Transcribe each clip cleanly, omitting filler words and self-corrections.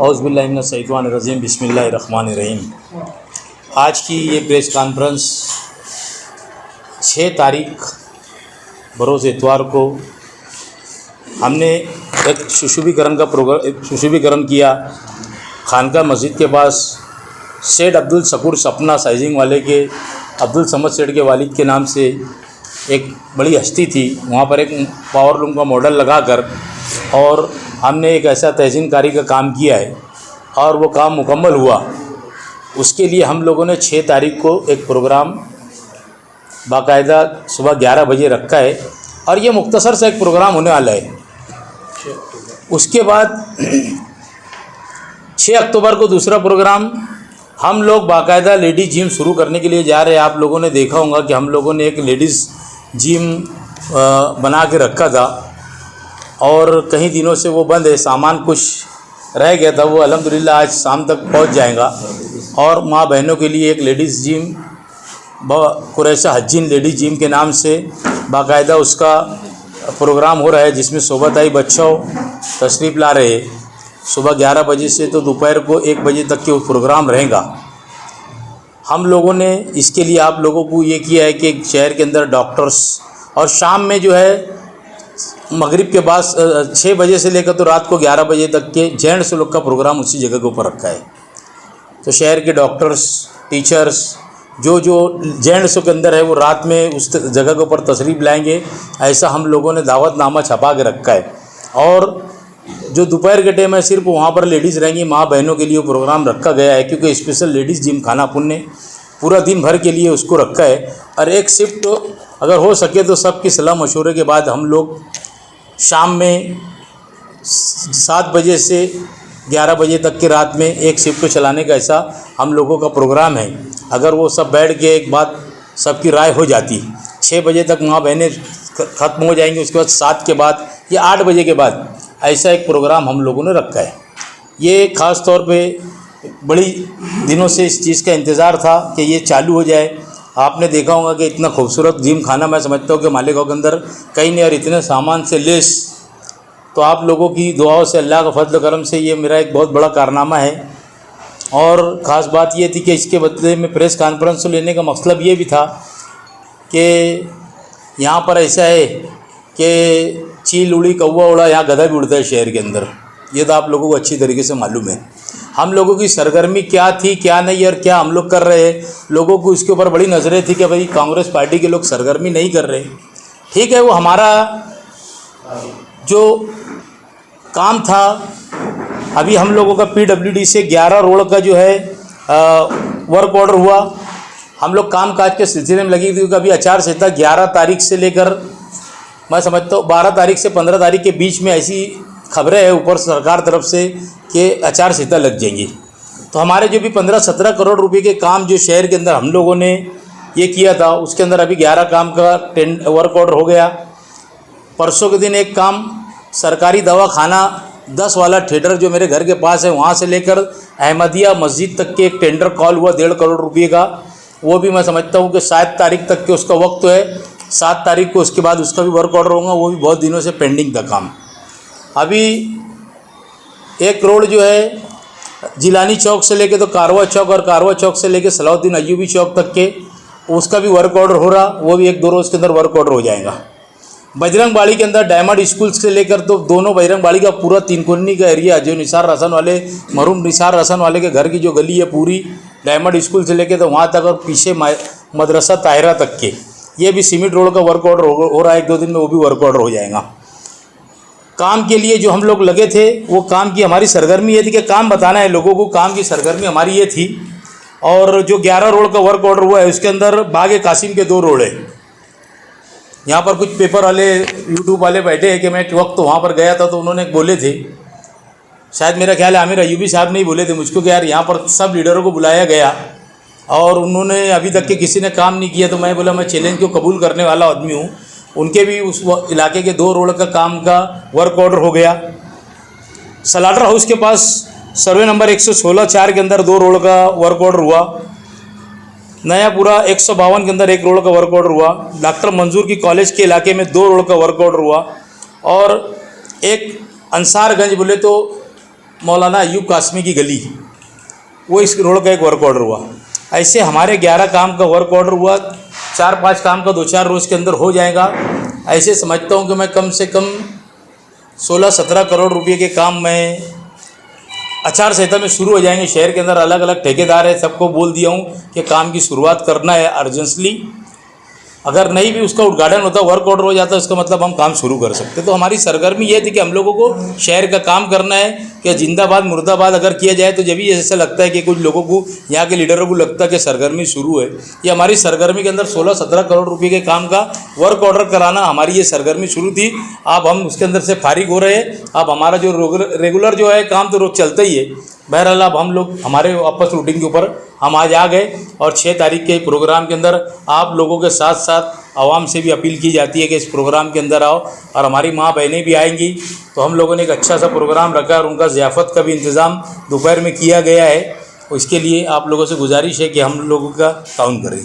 औज़ुबिल्लाहिमिनश्शैतानिर्रजीम बिस्मिल्लाहिर्रहमानिर्रहीम। आज की ये प्रेस कॉन्फ्रेंस 6 तारीख बरोज़ इतवार को हमने एक सुशोभीकरण किया खानका मस्जिद के पास। सेठ अब्दुल शकूर सपना साइजिंग वाले के अब्दुल समद सेठ के वालिद के नाम से एक बड़ी हस्ती थी। वहाँ पर एक पावर लूम का मॉडल लगाकर और हमने एक ऐसा तहसीनकारी का काम किया है और वो काम मुकम्मल हुआ। उसके लिए हम लोगों ने 6 तारीख को एक प्रोग्राम बाकायदा सुबह 11 बजे रखा है और ये मुख्तसर सा एक प्रोग्राम होने वाला है। उसके बाद 6 अक्टूबर को दूसरा प्रोग्राम हम लोग बाकायदा लेडीज़ जिम शुरू करने के लिए जा रहे हैं। आप लोगों ने देखा होगा कि हम लोगों ने एक लेडीज़ जिम बना के रखा था और कई दिनों से वो बंद है। सामान कुछ रह गया था, वो अल्हम्दुलिल्लाह आज शाम तक पहुंच जाएगा। और माँ बहनों के लिए एक लेडीज़ जिम कुरैशा हज्जिन लेडीज़ जिम के नाम से बाकायदा उसका प्रोग्राम हो रहा है, जिसमें सोबताई बच्चों तशरीफ़ ला रहे हैं। सुबह 11 बजे से तो दोपहर को 1 बजे तक के वो प्रोग्राम रहेगा। हम लोगों ने इसके लिए आप लोगों को ये किया है कि शहर के अंदर डॉक्टर्स और शाम में जो है मगरिब के बाद 6 बजे से लेकर तो रात को 11 बजे तक के जेंट्स लोग का प्रोग्राम उसी जगह के ऊपर रखा है। तो शहर के डॉक्टर्स टीचर्स जो जेंट्स के अंदर है वो रात में उस जगह के ऊपर तशरीफ़ लाएंगे, ऐसा हम लोगों ने दावतनामा छपा के रखा है। और जो दोपहर के टाइम है सिर्फ वहाँ पर लेडीज़ रहेंगी, माँ बहनों के लिए वो प्रोग्राम रखा गया है, क्योंकि स्पेशल लेडीज़ जिम खानापुर ने पूरा दिन भर के लिए उसको रखा है। और एक शिफ्ट अगर हो सके तो सबकी सलाह मशवरे के बाद हम लोग शाम में 7 बजे से 11 बजे तक की रात में एक शिफ्ट चलाने का ऐसा हम लोगों का प्रोग्राम है। अगर वो सब बैठ के एक बात सबकी राय हो जाती, 6 बजे तक माँ बहनें ख़त्म हो जाएंगी, उसके बाद 7 के बाद या 8 बजे के बाद ऐसा एक प्रोग्राम हम लोगों ने रखा है। ये ख़ास तौर पे बड़ी दिनों से इस चीज़ का इंतज़ार था कि ये चालू हो जाए। आपने देखा होगा कि इतना खूबसूरत जिम खाना मैं समझता हूँ कि मालेगांव के अंदर कहीं नहीं, और इतने सामान से लेस। तो आप लोगों की दुआओं से, अल्लाह का फजल करम से ये मेरा एक बहुत बड़ा कारनामा है। और ख़ास बात ये थी कि इसके बदले में प्रेस कॉन्फ्रेंस लेने का मतलब ये भी था कि यहाँ पर ऐसा है कि चील उड़ी कौवा उड़ा, यहाँ गधा भी उड़ता है शहर के अंदर। ये तो आप लोगों को अच्छी तरीके से मालूम है हम लोगों की सरगर्मी क्या थी क्या नहीं और क्या हम लोग कर रहे हैं। लोगों को इसके ऊपर बड़ी नज़रें थी कि भाई कांग्रेस पार्टी के लोग सरगर्मी नहीं कर रहे। ठीक है, वो हमारा जो काम था, अभी हम लोगों का PWD से 11 रोड का जो है वर्क ऑर्डर हुआ। हम लोग काम काज के सिलसिले में लगी थी, क्योंकि अभी आचार संहिता 11 तारीख से लेकर मैं समझता हूँ 12 तारीख से 15 तारीख के बीच में ऐसी खबरें हैं ऊपर सरकार तरफ से कि आचार संहिता लग जाएंगी। तो हमारे जो भी 15-17 करोड़ रुपए के काम जो शहर के अंदर हम लोगों ने ये किया था, उसके अंदर अभी 11 काम का वर्क ऑर्डर हो गया। परसों के दिन एक काम सरकारी दवाखाना 10 वाला थिएटर जो मेरे घर के पास है, वहाँ से लेकर अहमदिया मस्जिद तक के एक टेंडर कॉल हुआ 1.5 करोड़ रुपये का। वो भी मैं समझता हूँ कि 7 तारीख तक के उसका वक्त है। 7 तारीख को उसके बाद उसका भी वर्क ऑर्डर होगा। वो भी बहुत दिनों से पेंडिंग था काम। अभी 1 करोड़ जो है जिलानी चौक से लेके तो कारवा चौक और कारवा चौक से लेके सलाउद्दीन अय्यूबी चौक तक के उसका भी वर्क ऑर्डर हो रहा। वो भी 1-2 रोज़ के अंदर वर्क ऑर्डर हो जाएगा। बजरंग बाड़ी के अंदर डायमंड स्कूल से लेकर तो दोनों बजरंग बाड़ी का पूरा 3 कोनी का एरिया, जो निसार रसन वाले मरूम निसार रसन वाले के घर की जो गली है पूरी डायमंड स्कूल से लेके तो वहाँ तक, और पीछे मदरसा ताहिरा तक के, ये भी सीमेंट रोड का वर्क ऑर्डर हो रहा है। 1-2 दिन में वो भी वर्क ऑर्डर हो जाएगा। काम के लिए जो हम लोग लगे थे, वो काम की हमारी सरगर्मी ये थी कि काम बताना है लोगों को। काम की सरगर्मी हमारी ये थी। और जो 11 रोड का वर्क ऑर्डर हुआ है उसके अंदर बाग कासिम के 2 रोड है। यहाँ पर कुछ पेपर वाले यूट्यूब वाले बैठे हैं कि मैं वक्त वहाँ पर गया था तो उन्होंने बोले थे, शायद मेरा ख्याल है आमिर अय्यूबी साहब ने ही बोले थे मुझको कि यार यहाँ पर सब लीडरों को बुलाया गया और उन्होंने अभी तक के किसी ने काम नहीं किया। तो मैं बोला मैं चैलेंज को कबूल करने वाला आदमी हूँ। उनके भी उस इलाके के 2 रोड का काम का वर्क ऑर्डर हो गया। सलाटर हाउस के पास सर्वे नंबर 116-4 के अंदर 2 रोड का वर्क ऑर्डर हुआ। नया पूरा 152 के अंदर 1 रोड का वर्क ऑर्डर हुआ। डॉक्टर मंजूर की कॉलेज के इलाके में 2 रोड का वर्क ऑर्डर हुआ। और एक अंसारगंज बोले तो मौलाना अयूब कासमी की गली, वो इस रोड का एक वर्क ऑर्डर हुआ। ऐसे हमारे 11 काम का वर्क ऑर्डर हुआ, 4-5 काम का 2-4 रोज़ के अंदर हो जाएगा। ऐसे समझता हूँ कि मैं कम से कम 16-17 करोड़ रुपए के काम में आचार संहिता में शुरू हो जाएंगे। शहर के अंदर अलग अलग ठेकेदार है, सबको बोल दिया हूँ कि काम की शुरुआत करना है अर्जेंटली। अगर नहीं भी उसका उद्घाटन होता, वर्क ऑर्डर हो जाता, इसका मतलब हम काम शुरू कर सकते। तो हमारी सरगर्मी ये थी कि हम लोगों को शहर का काम करना है कि जिंदाबाद मुर्दाबाद अगर किया जाए तो जब भी ऐसा लगता है कि कुछ लोगों को, यहाँ के लीडरों को लगता है कि सरगर्मी शुरू है। ये हमारी सरगर्मी के अंदर 16-17 करोड़ रुपये के काम का वर्क ऑर्डर कराना हमारी ये सरगर्मी शुरू थी। अब हम उसके अंदर से फारिग हो रहे हैं। अब हमारा जो रेगुलर जो है काम तो रोज चलता ही है। बहरहाल अब हम लोग हमारे वापस रूटीन के ऊपर हम आज आ गए और 6 तारीख के प्रोग्राम के अंदर आप लोगों के साथ साथ आवाम से भी अपील की जाती है कि इस प्रोग्राम के अंदर आओ और हमारी माँ बहनें भी आएंगी। तो हम लोगों ने एक अच्छा सा प्रोग्राम रखा और उनका ज़ियाफ़त का भी इंतज़ाम दोपहर में किया गया है। इसके लिए आप लोगों से गुजारिश है कि हम लोगों का ताउन करें।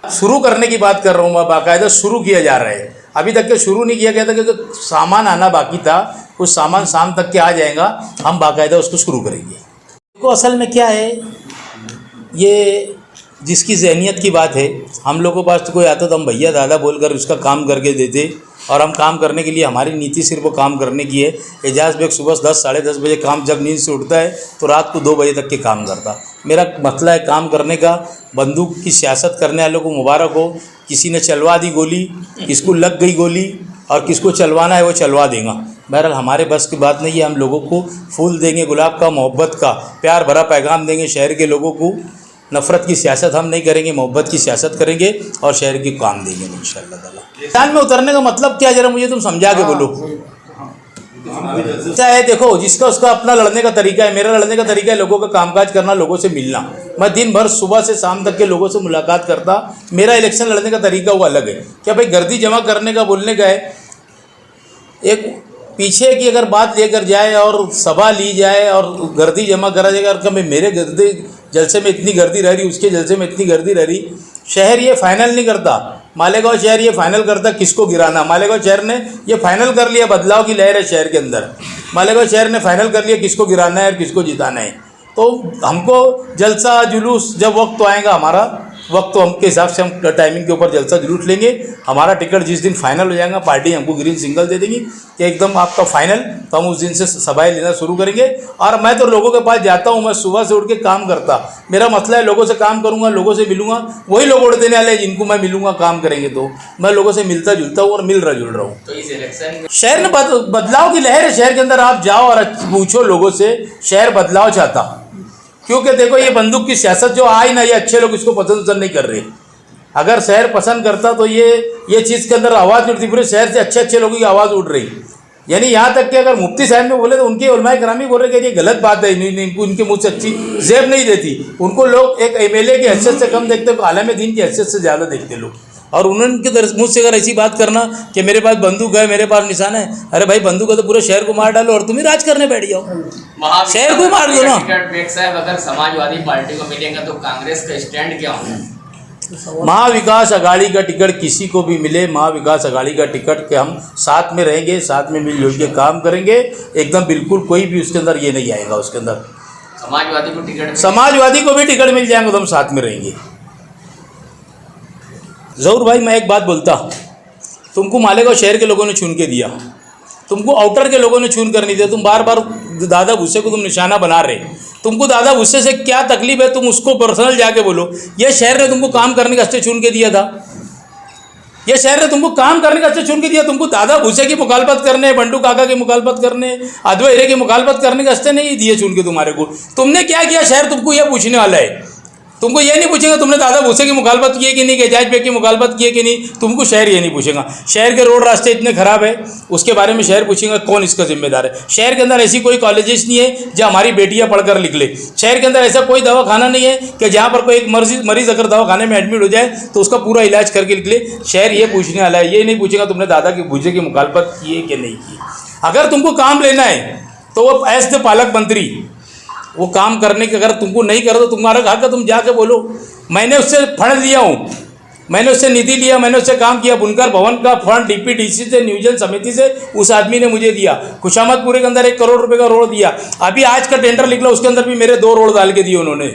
शुरू करने की बात कर रहा हूँ मैं, बाकायदा शुरू किया जा रहा है। अभी तक के शुरू नहीं किया गया था क्योंकि सामान आना बाकी था, कुछ सामान शाम तक के आ जाएगा, हम बाकायदा उसको शुरू करेंगे। देखो असल में क्या है, ये जिसकी ज़हनियत की बात है, हम लोगों के पास तो कोई आता तो हम भैया दादा बोलकर उसका काम करके देते और हम काम करने के लिए हमारी नीति सिर्फ वो काम करने की है। एजाज़ बेग सुबह 10 साढ़े 10 बजे काम जब नींद से उठता है तो रात को 2 बजे तक के काम करता। मेरा मसला है काम करने का। बंदूक की सियासत करने वालों को मुबारक हो, किसी ने चलवा दी गोली, किसको लग गई गोली और किसको चलवाना है वो चलवा देगा। बहरहाल हमारे बस की बात नहीं है। हम लोगों को फूल देंगे, गुलाब का, मोहब्बत का प्यार भरा पैगाम देंगे शहर के लोगों को। नफ़रत की सियासत हम नहीं करेंगे, मोहब्बत की सियासत करेंगे और शहर की काम देंगे इंशाअल्लाह ताला। मैदान में उतरने का मतलब क्या, जरा मुझे तुम समझा के बोलो। क्या है, देखो जिसका उसका अपना लड़ने का तरीका है। मेरा लड़ने का तरीका है लोगों का कामकाज करना, लोगों से मिलना। मैं दिन भर सुबह से शाम तक के लोगों से मुलाकात करता। मेरा इलेक्शन लड़ने का तरीका वो अलग है। क्या भाई गर्दी जमा करने का बोलने का है, एक पीछे की अगर बात लेकर जाए और सभा ली जाए और गर्दी जमा करा जाएगा और कभी मेरे गर्दी जलसे में इतनी गर्दी रह रही, उसके जलसे में इतनी गर्दी रह रही। शहर ये फाइनल नहीं करता, मालेगांव शहर ये फाइनल करता किसको गिराना। मालेगांव शहर ने ये फाइनल कर लिया, बदलाव की लहर है शहर के अंदर। मालेगांव शहर ने फाइनल कर लिया किसको गिराना है और किसको जिताना है। तो हमको जलसा जुलूस जब वक्त तो आएगा, हमारा वक्त तो हमके हिसाब से हम टाइमिंग के ऊपर जलसा जुलूस लेंगे। हमारा टिकट जिस दिन फाइनल हो जाएगा, पार्टी हमको ग्रीन सिग्नल दे देगी कि एकदम आपका फाइनल, तो हम उस दिन से सभाएं लेना शुरू करेंगे। और मैं तो लोगों के पास जाता हूँ, मैं सुबह से उठ के काम करता। मेरा मसला है लोगों से काम करूँगा, लोगों से मिलूंगा, वही लोग वोट देने वाले जिनको मैं मिलूंगा काम करेंगे। तो मैं लोगों से मिलता जुलता हूँ और मिल रहा जुल रहा हूँ। तो इस इलेक्शन में शहर में बदलाव की लहर है। शहर के अंदर आप जाओ और पूछो लोगों से, शहर बदलाव चाहता। क्योंकि देखो ये बंदूक की सियासत जो आई ना, ये अच्छे लोग इसको पसंद नहीं कर रहे। अगर शहर पसंद करता तो ये चीज़ के अंदर आवाज़ उठती, पूरे शहर से अच्छे अच्छे लोगों की आवाज़ उठ रही। यानी यहाँ तक कि अगर मुफ्ती साहब में बोले तो उनके उलमाए करामी बोल रहे कि ये गलत बात है, इनको इनके मुँह से अच्छी जेब नहीं देती। उनको लोग एक MLA की हैसियत से कम देखते, आलम दीन की हैसियत से ज़्यादा देखते लोग। और उन्होंने मुझ से अगर ऐसी बात करना कि मेरे पास बंदूक है, मेरे पास निशान है, अरे भाई बंदूक है तो पूरे शहर को मार डालो और तुम ही राज करने बैठ जाओ, शहर को मार दो ना। अगर समाजवादी पार्टी को मिलेगा तो कांग्रेस का स्टैंड क्या होगा? महाविकास अघाड़ी का टिकट किसी को भी मिले, महाविकास अघाड़ी का टिकट के हम साथ में रहेंगे, साथ में मिलजुल के काम करेंगे एकदम। बिल्कुल कोई भी उसके अंदर ये नहीं आएगा। उसके अंदर समाजवादी को भी टिकट मिल जाएंगे तो हम साथ में रहेंगे। ज़रूर भाई मैं एक बात बोलता, तुमको मालेगांव शहर के लोगों ने चुन के दिया, तुमको आउटर के लोगों ने चुन कर नहीं दिया। तुम बार बार दादा भूसे को तुम निशाना बना रहे। तुमको दादा भूसे से क्या तकलीफ है, तुम उसको पर्सनल जाके बोलो। ये शहर ने तुमको काम करने का वास्ते चुन के दिया था। ये शहर ने तुमको काम करने का वास्ते चुन के दिया। तुमको दादा भूसे की मुखालफत करने, बंटू काका की मुखालफत करने, अद्वै हिरे की मुखालफत करने के वास्ते नहीं दिए चुन के तुम्हारे को। तुमने क्या किया शहर तुमको ये पूछने वाला है। तुमको ये नहीं पूछेगा तुमने दादा भूसे की मुखालफत की है कि नहीं, एजाज बेग की मुखालफत की है कि नहीं। तुमको शहर ये नहीं पूछेगा। शहर के रोड रास्ते इतने ख़राब है, उसके बारे में शहर पूछेगा कौन इसका जिम्मेदार है। शहर के अंदर ऐसी कोई कॉलेजेस नहीं है जहाँ हमारी बेटियाँ पढ़कर निकले। शहर के अंदर ऐसा कोई दवाखाना नहीं है कि जहाँ पर कोई एक मरीज़ अगर दवाखाने में एडमिट हो जाए तो उसका पूरा इलाज करके निकले। शहर ये पूछने वाला है, ये नहीं पूछेगा तुमने दादा की भूसे की मुखालफत की है कि नहीं की। अगर तुमको काम लेना है तो वो एज द पालक मंत्री वो काम करने के, अगर तुमको नहीं करो तो तुम्हारा हक है, तुम जाके बोलो। मैंने उससे फंड लिया हूँ, मैंने उससे निधि लिया, मैंने उससे काम किया। बुनकर भवन का फंड डीपीडीसी से, नियोजन समिति से उस आदमी ने मुझे दिया। खुशामदपुरे के अंदर 1 करोड़ रुपए का रोड दिया। अभी आज का टेंडर निकला, उसके अंदर भी मेरे 2 रोड डाल के दिए उन्होंने।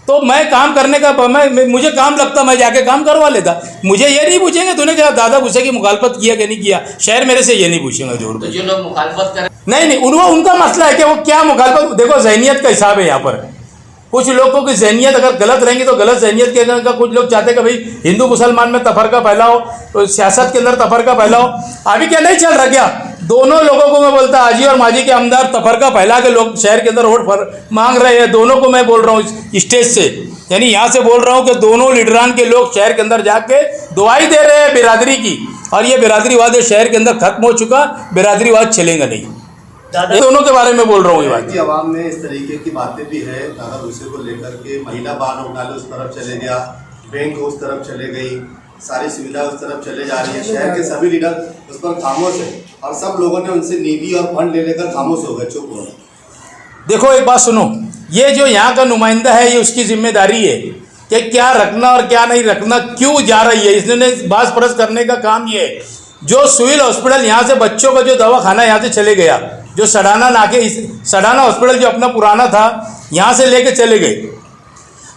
तो मैं काम करने का मुझे काम लगता, मैं जाके काम करवा लेता। मुझे ये नहीं पूछेंगे तूने क्या दादा भूसे की मुखालफत किया कि नहीं किया, शहर मेरे से ये नहीं पूछेंगे जोर। तो जो लोग मुखालफत कर नहीं, उनका मसला है कि वो क्या मुखालफत। देखो जहनियत का हिसाब है यहाँ पर। कुछ लोगों की जहनियत अगर गलत रहेंगी तो गलत जहनियत के अंदर कुछ लोग चाहते हैं कि भाई हिंदू मुसलमान में तफरका फैलाओ, तो सियासत के अंदर तफरका फैलाओ। अभी क्या नहीं चल रहा क्या? दोनों लोगों को मैं बोलता, आजी और माजी के आमदार तफरका फैला के लोग शहर के अंदर वोट मांग रहे हैं। दोनों को मैं बोल रहा हूँ स्टेज से, यानी यहाँ से बोल रहा हूँ कि दोनों लीडरान के लोग शहर के अंदर जाके दुआई दे रहे हैं बिरादरी की, और ये बिरादरीवाद शहर के अंदर खत्म हो चुका, बिरादरीवाद चलेगा नहीं। दोनों के बारे में बोल रहा हूँ ये बात। आवाम में इस तरीके की बातें भी है दादा भूसे को लेकर के, महिला बाल होटल उस तरफ चले गया, बैंक उस तरफ चले गई, सारी सुविधा उस तरफ चले जा रही है। शहर के सभी लीडर उस पर खामोश है और सब लोगों ने उनसे निधि और फंड ले लेकर खामोश हो गए, चुप हो गए। देखो एक बात सुनो, ये जो यहाँ का नुमाइंदा है ये उसकी जिम्मेदारी है कि क्या रखना और क्या नहीं रखना, क्यों जा रही है। इसने बास परस करने का काम ये है। जो सिविल हॉस्पिटल यहाँ से बच्चों का जो दवा खाना यहाँ से चले गया, जो सडाना सडाना हॉस्पिटल जो अपना पुराना था यहाँ से लेके चले गए।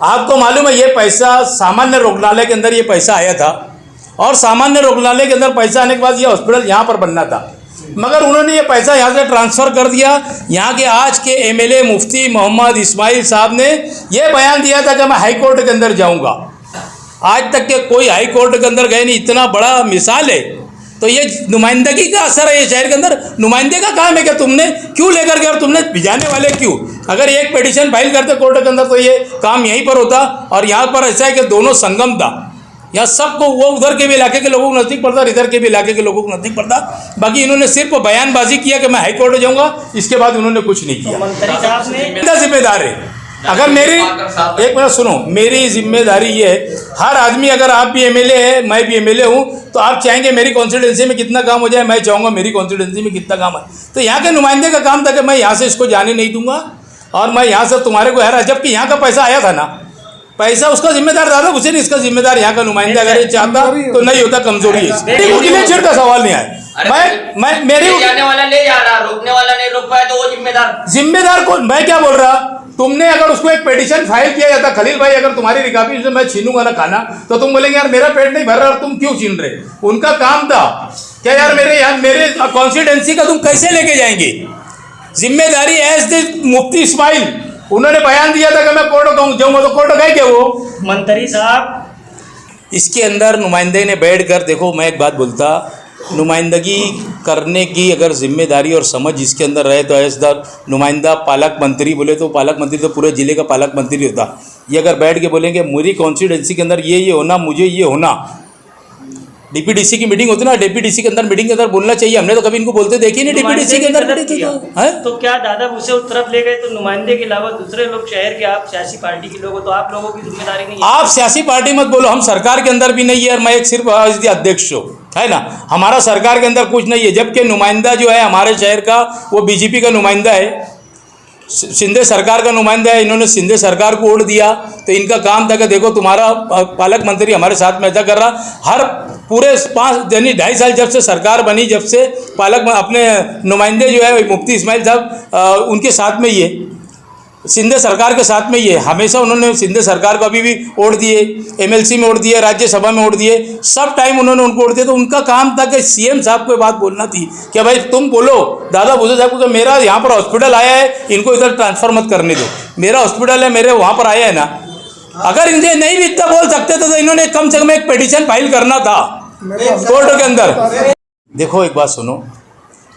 आपको मालूम है ये पैसा सामान्य रोगनालय के अंदर ये पैसा आया था, और सामान्य रोगनालय के अंदर पैसा आने के बाद ये हॉस्पिटल यहाँ पर बनना था, मगर उन्होंने ये पैसा यहाँ से ट्रांसफ़र कर दिया। यहाँ के आज के एमएलए मुफ्ती मोहम्मद इस्माइल साहब ने ये बयान दिया था कि मैं हाई कोर्ट के अंदर जाऊँगा। आज तक के कोई हाई कोर्ट के अंदर गए नहीं, इतना बड़ा मिसाल है। तो ये नुमाइंदगी का असर है। ये शहर के अंदर नुमाइंदे का काम है कि तुमने क्यों लेकर गए और तुमने भिजाने वाले क्यों। अगर एक पिटीशन फाइल करते कोर्ट के अंदर तो ये काम यहीं पर होता, और यहाँ पर ऐसा है कि दोनों संगम था। यहाँ सबको, वो उधर के भी इलाके के लोगों को नज़दीक पड़ता, इधर के भी इलाके के लोगों को नज़दीक पड़ता। बाकी इन्होंने सिर्फ बयानबाजी किया कि मैं हाई कोर्ट जाऊँगा, इसके बाद उन्होंने कुछ नहीं किया। जिम्मेदार है। अगर मेरी एक मिनट सुनो, मेरी जिम्मेदारी ये है, हर आदमी, अगर आप भी एमएलए है, मैं भी एमएलए हूँ, तो आप चाहेंगे मेरी कॉन्स्टिट्यूंसी में कितना काम हो जाए, मैं चाहूँगा मेरी कॉन्स्टिट्यूंसी में कितना काम है। तो यहाँ के नुमाइंदे का काम था कि मैं यहाँ से इसको जाने नहीं दूंगा, और मैं यहाँ से तुम्हारे को हरा, जबकि यहाँ का पैसा आया था ना, पैसा उसका जिम्मेदार दादा हुसैन, इसका जिम्मेदार यहाँ का नुमाइंदा। अगर ये चाहता तो नहीं होता, कमजोरी है। का सवाल नहीं आया। मैं मेरी जाने वाला ले जा रहा, रोकने वाला नहीं रोक पाया, तो वो जिम्मेदार कौन? मैं क्या बोल रहा, तुमने अगर उसको एक पिटीशन फाइल किया जाता, खलील भाई अगर तुम्हारी रिकाबी से मैं छीनूंगा ना खाना, तो तुम बोलेंगे यार मेरा पेट नहीं भर रहा और तुम क्यों छीन रहे। उनका काम था क्या यार मेरे कॉन्स्टिट्यूंसी का तुम कैसे लेके जाएंगे। जिम्मेदारी एज द मुफ्ती इस्माइल, उन्होंने बयान दिया था कि मैं कोर्ट जाऊंगा, तो कोर्ट गए क्या वो मंत्री साहब। इसके अंदर नुमाइंदे ने बैठ कर, देखो मैं एक बात बोलता, नुमाइंदगी करने की अगर जिम्मेदारी और समझ इसके अंदर रहे तो ऐसा नुमाइंदा पालक मंत्री बोले तो पालक मंत्री तो पूरे ज़िले का पालक मंत्री होता। ये अगर बैठ के बोलेंगे मेरी कॉन्स्टिट्यूंसी के अंदर ये होना, मुझे ये होना, डीपीडीसी की मीटिंग होती ना, डीपीडीसी के अंदर मीटिंग के अंदर बोलना चाहिए। हमने तो कभी इनको बोलते देखी नहीं डीपीडीसी के अंदर तो क्या दादा भूसे उस तरफ ले गए, तो नुमाइंदे के अलावा दूसरे लोग शहर के, आप सियासी पार्टी के लोग हो, तो आप लोगों की जिम्मेदारी नहीं है। आप सियासी पार्टी मत बोलो, हम सरकार के अंदर भी नहीं है, और मैं एक सिर्फ अध्यक्ष हूँ, है ना। हमारा सरकार के अंदर कुछ नहीं है, जबकि नुमाइंदा जो है हमारे शहर का वो बीजेपी का नुमाइंदा है, सिंधे सरकार का नुमाइंदा है। इन्होंने सिंधे सरकार को वोट दिया, तो इनका काम था कि देखो तुम्हारा पालक मंत्री हमारे साथ में ऐसा कर रहा। हर पूरे 5 यानी 2.5 साल जब से सरकार बनी, जब से पालक अपने नुमाइंदे जो है मुफ्ती इस्माइल साहब उनके साथ में ही है, सिंधे सरकार के साथ में ही है। हमेशा उन्होंने सिंधे सरकार को अभी भी वोट दिए, एमएलसी में वोट दिए, राज्यसभा में वोट दिए, सब टाइम उन्होंने उनको वोट दिया। तो उनका काम था कि सीएम साहब को बात बोलना थी कि भाई तुम बोलो दादा भूसे साहब को कि मेरा यहाँ पर हॉस्पिटल आया है, इनको इधर ट्रांसफर मत करने दो, मेरा हॉस्पिटल है, मेरे वहाँ पर आया है ना। अगर इनसे नहीं भी इतना बोल सकते थे तो इन्होंने कम से कम एक पिटीशन फाइल करना था कोर्ट के अंदर। देखो एक बात सुनो,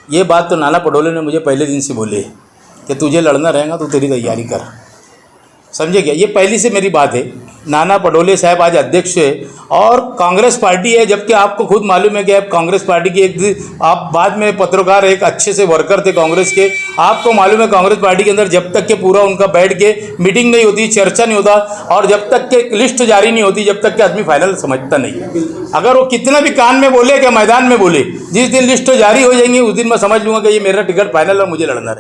ये बात तो नाना पटोले ने मुझे पहले दिन से बोले कि तुझे लड़ना रहेगा तो तेरी तैयारी कर, समझे क्या। ये पहली से मेरी बात है। नाना पटोले साहब आज अध्यक्ष है और कांग्रेस पार्टी है, जबकि आपको खुद मालूम है कि आप कांग्रेस पार्टी की आप बाद में पत्रकार एक अच्छे से वर्कर थे कांग्रेस के। आपको मालूम है कांग्रेस पार्टी के अंदर जब तक के पूरा उनका बैठ के मीटिंग नहीं होती, चर्चा नहीं होता, और जब तक के लिस्ट जारी नहीं होती, जब तक के आदमी फाइनल समझता नहीं। अगर वो कितना भी कान में बोले कि मैदान में बोले, जिस दिन लिस्ट जारी हो जाएंगी उस दिन मैं समझ लूँगा कि ये मेरा टिकट फाइनल और मुझे लड़ना है।